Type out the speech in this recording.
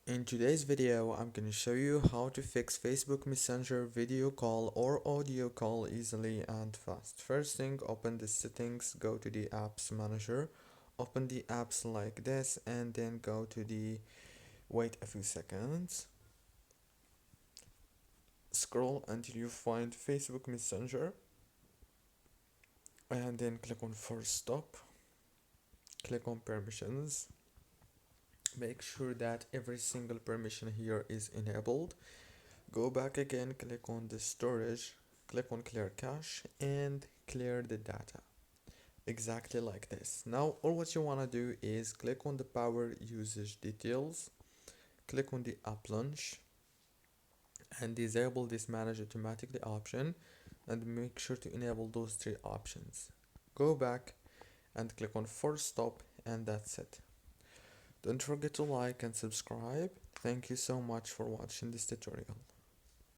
In today's video, I'm going to show you how to fix Facebook Messenger video call or audio call easily and fast. First thing, open the settings, go to the apps manager, open the apps like this, and then go to the wait a few seconds. Scroll until you find Facebook Messenger and then click on force stop. Click on permissions. Make sure that every single permission here is enabled. Go back again, click on the storage, click on clear cache and clear the data. Exactly like this. Now all what you want to do is click on the power usage details, click on the app launch and disable this manage automatically option and make sure to enable those three options. Go back and click on force stop and that's it. Don't forget to like and subscribe. Thank you so much for watching this tutorial.